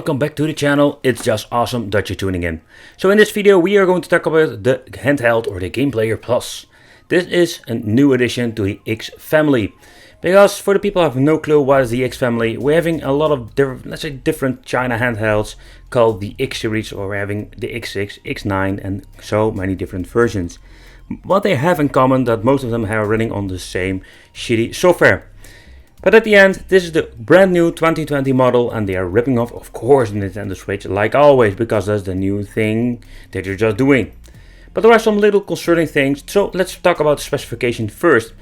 Welcome back to the channel. It's just awesome that you're tuning in. So in this video we are going to talk about the Handheld or the Game Player Plus. This is a new addition to the X family. Because for the people who have no clue what is the X family, we're having a lot of different China handhelds called the X series, or we're having the X6, X9 and so many different versions. What they have in common that most of them are running on the same shitty software. But at the end, this is the brand new 2020 model and they are ripping off, of course, the Nintendo Switch like always, because that's the new thing that you're just doing. But there are some little concerning things, so let's talk about the specification first.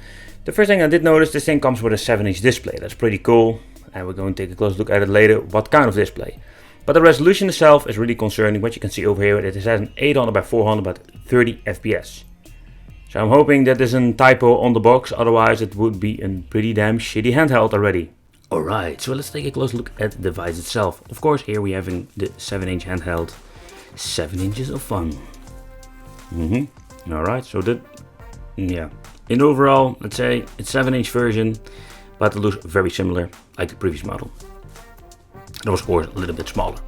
The first thing I did notice, this thing comes with a 7-inch display. That's pretty cool, and we're going to take a close look at it later, what kind of display. But the resolution itself is really concerning. What you can see over here, it has an 800 by 400 but 30 FPS. So I'm hoping that there's a typo on the box, otherwise it would be a pretty damn shitty handheld already. Alright, so let's take a close look at the device itself. Of course, here we're having the 7-inch handheld. 7 inches of fun. Alright, so in overall, let's say it's 7-inch version, but it looks very similar like the previous model. It was of course a little bit smaller.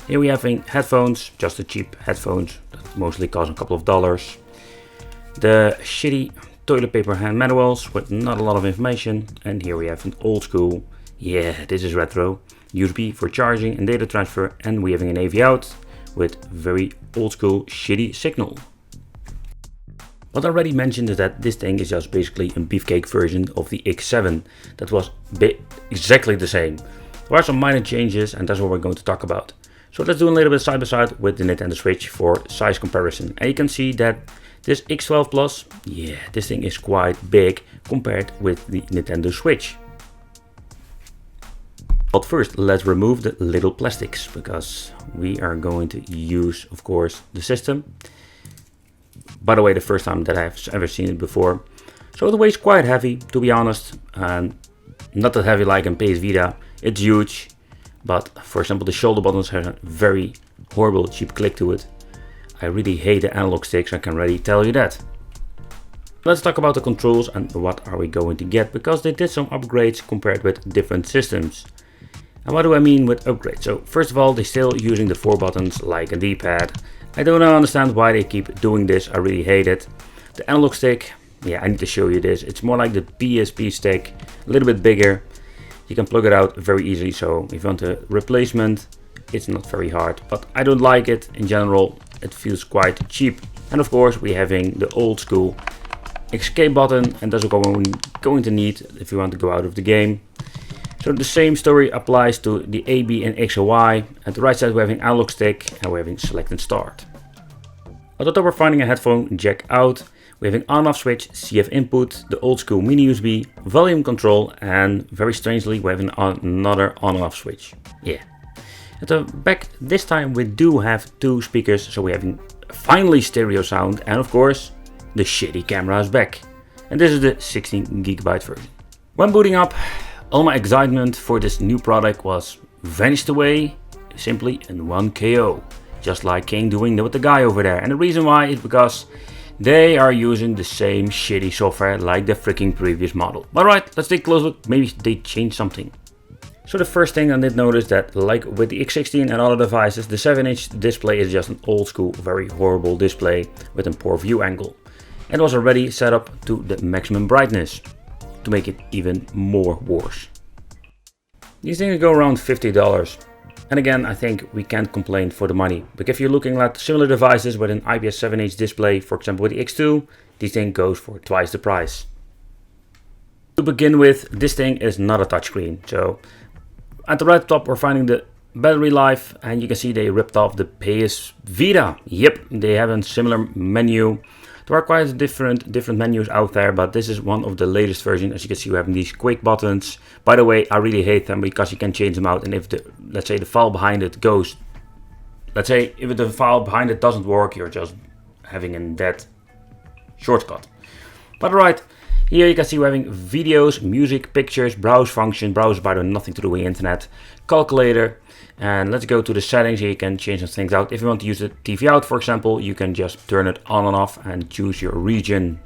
Here we have headphones, just the cheap headphones that mostly cost a couple of dollars. The shitty toilet paper hand manuals with not a lot of information, and here we have an old school, yeah, this is retro, USB for charging and data transfer, and we're having an AV out with very old school shitty signal. What I already mentioned is that this thing is just basically a beefcake version of the X7 that was exactly the same. There are some minor changes and that's what we're going to talk about. So let's do a little bit side by side with the Nintendo Switch for size comparison, and you can see that this X12 Plus, yeah, this thing is quite big compared with the Nintendo Switch. But first, let's remove the little plastics, because we are going to use, of course, the system. By the way, the first time that I've ever seen it before. So the weight's quite heavy, to be honest, and not that heavy like in PS Vita. It's huge, but for example, the shoulder buttons have a very horrible, cheap click to it. I really hate the analog sticks, I can already tell you that. Let's talk about the controls and what are we going to get, because they did some upgrades compared with different systems. And what do I mean with upgrades? So first of all, they're still using the 4 buttons like a D-pad. I don't understand why they keep doing this, I really hate it. The analog stick, yeah, I need to show you this. It's more like the PSP stick, a little bit bigger. You can plug it out very easily, so if you want a replacement, it's not very hard. But I don't like it in general. It feels quite cheap. And of course we're having the old school escape button, and that's what we're going to need if you want to go out of the game. So the same story applies to the A, B and X and Y. At the right side we're having analog stick and we're having select and start. At the top we're finding a headphone jack out. We're having on off switch, CF input, the old school mini USB, volume control, and very strangely we're having another on and off switch. Yeah. At the back this time we do have 2 speakers, so we're having finally stereo sound, and of course the shitty camera is back. And this is the 16GB version. When booting up, all my excitement for this new product was vanished away simply in one KO. Just like King doing with the guy over there. And the reason why is because they are using the same shitty software like the freaking previous model. Alright, let's take a close look. Maybe they changed something. So the first thing I did notice that, like with the X16 and other devices, the 7-inch display is just an old school, very horrible display with a poor view angle. And was already set up to the maximum brightness to make it even more worse. These things go around $50. And again, I think we can't complain for the money. But if you're looking at similar devices with an IPS 7-inch display, for example with the X2, this thing goes for twice the price. To begin with, this thing is not a touchscreen. So at the right top we're finding the battery life, and you can see they ripped off the PS Vita. Yep, they have a similar menu. There are quite different menus out there, but this is one of the latest versions. As you can see, we have these quick buttons. By the way, I really hate them because you can change them out, and if let's say the file behind it goes, let's say if the file behind it doesn't work, you're just having a dead shortcut. But alright, here you can see we're having videos, music, pictures, browse function, browse by the way, nothing to do with the internet, calculator. And let's go to the settings. Here you can change some things out. If you want to use the TV out, for example, you can just turn it on and off and choose your region.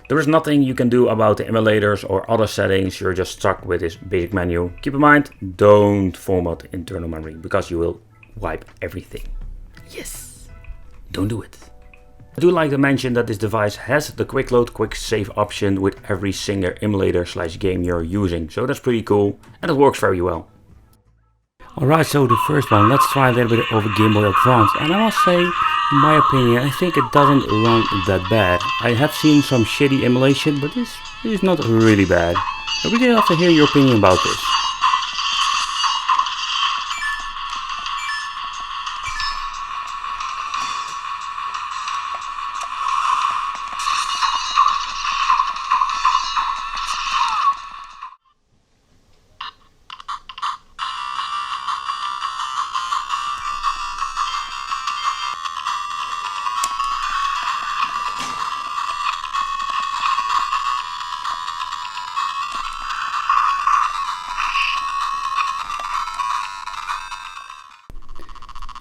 There is nothing you can do about the emulators or other settings, you're just stuck with this basic menu. Keep in mind, don't format internal memory because you will wipe everything. Yes, don't do it. I do like to mention that this device has the quick load, quick save option with every single emulator / game you're using. So that's pretty cool and it works very well. Alright, so the first one, let's try a little bit of a Game Boy Advance. And I must say, in my opinion, I think it doesn't run that bad. I have seen some shitty emulation, but this is not really bad. I really love to hear your opinion about this.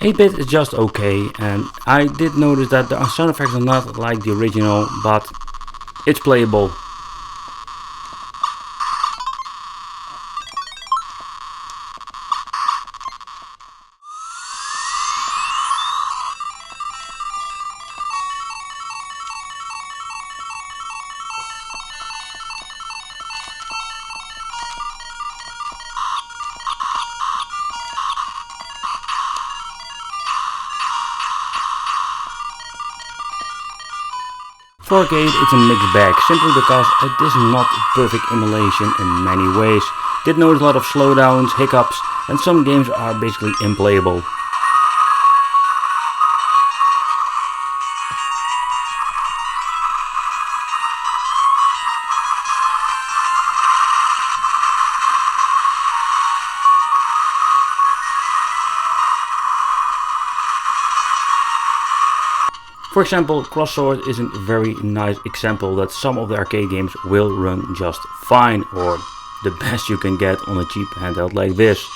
8-bit is just okay, and I did notice that the sound effects are not like the original, but it's playable. For arcade, it's a mixed bag, simply because it is not perfect emulation in many ways. Did notice a lot of slowdowns, hiccups, and some games are basically unplayable. For example, Crossword is a very nice example that some of the arcade games will run just fine, or the best you can get on a cheap handheld like this.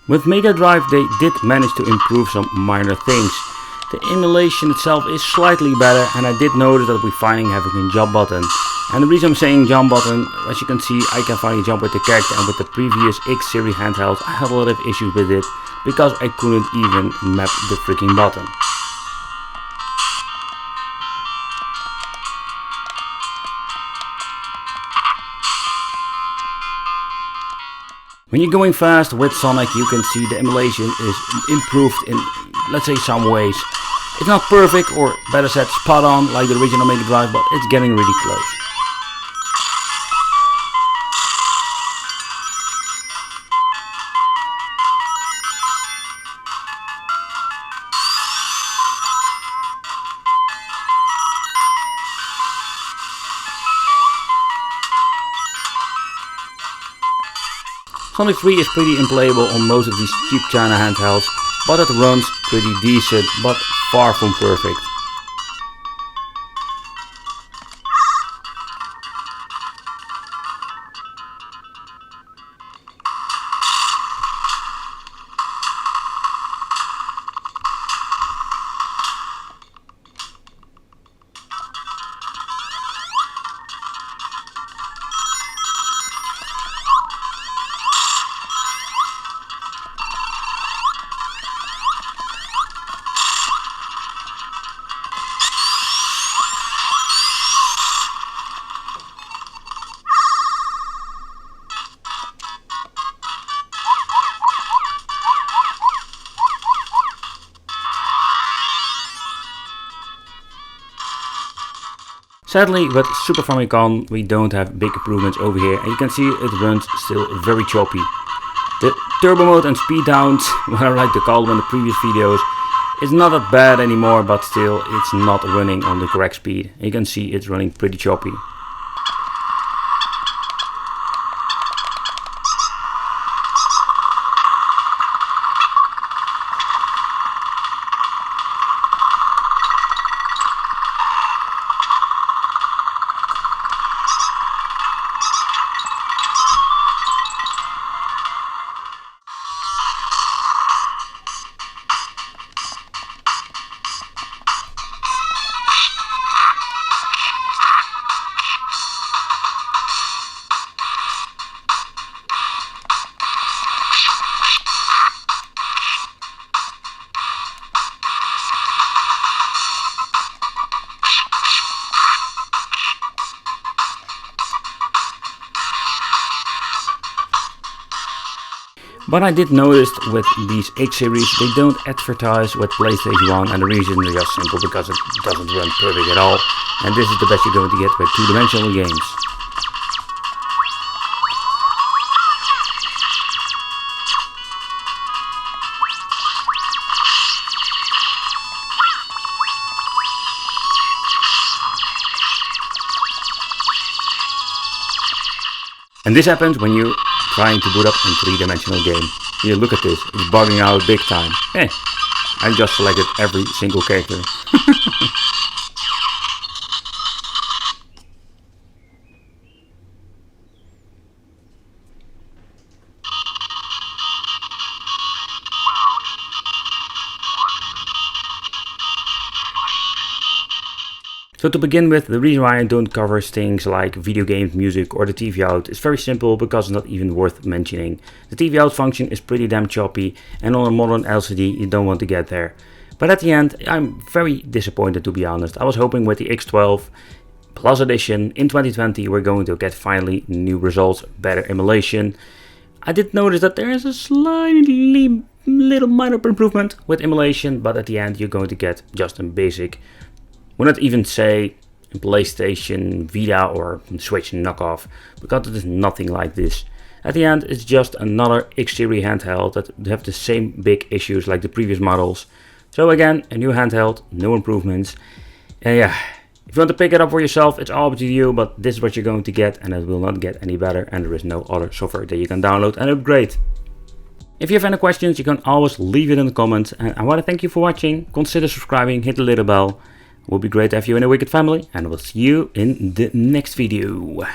With Mega Drive they did manage to improve some minor things. The emulation itself is slightly better, and I did notice that we finally have a jump button. And the reason I'm saying jump button, as you can see, I can finally jump with the character, and with the previous X-Serie Handhelds I had a lot of issues with it because I couldn't even map the freaking button. When you're going fast with Sonic, you can see the emulation is improved in, let's say, some ways. It's not perfect, or better said, spot on like the original Mega Drive, but it's getting really close. Sonic 3 is pretty unplayable on most of these cheap China handhelds, but it runs pretty decent, but far from perfect. Sadly, with Super Famicom we don't have big improvements over here, and you can see it runs still very choppy. The turbo mode and speed downs, what I like to call them in the previous videos, is not that bad anymore, but still it's not running on the correct speed. You can see it's running pretty choppy. But I did notice with these X-Series, they don't advertise with PlayStation 1, and the reason is just simple, because it doesn't run perfect at all, and this is the best you're going to get with two-dimensional games. And this happens when you're trying to boot up a three-dimensional game. Here, look at this, it's bugging out big time. I just selected every single character. So to begin with, the reason why I don't cover things like video games, music or the TV out is very simple, because it's not even worth mentioning. The TV out function is pretty damn choppy, and on a modern LCD you don't want to get there. But at the end I'm very disappointed, to be honest. I was hoping with the X12 Plus Edition in 2020 we're going to get finally new results, better emulation. I did notice that there is a slightly little minor improvement with emulation, but at the end you're going to get just a basic, would not even say PlayStation Vita or Switch knockoff, because it is nothing like this. At the end it's just another X-Serie handheld that have the same big issues like the previous models. So again, a new handheld, no improvements. And yeah, if you want to pick it up for yourself, it's all up to you, but this is what you're going to get, and it will not get any better, and there is no other software that you can download and upgrade. If you have any questions, you can always leave it in the comments, and I want to thank you for watching. Consider subscribing, hit the little bell. It would be great to have you in a Wicked family, and I will see you in the next video.